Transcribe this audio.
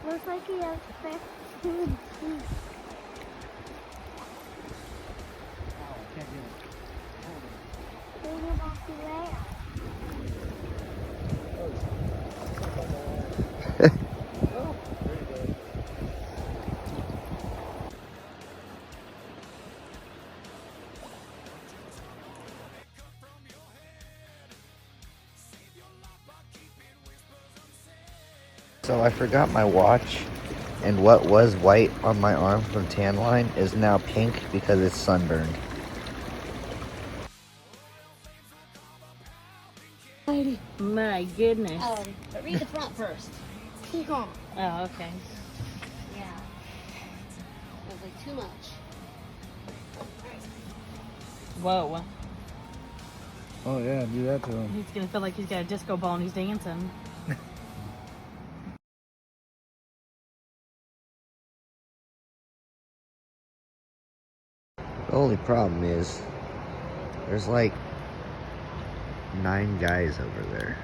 Looks like he has 15 teeth. Oh, I can't get it. Bring him off the way. Oh, there you go. So I forgot my watch, and what was white on my arm from tan line is now pink because it's sunburned. My goodness. But read the front first. He gone. Oh, okay. Yeah. That was like too much. Whoa. Oh yeah, do that to him. He's gonna feel like he's got a disco ball and he's dancing. The only problem is, there's like 9 guys over there.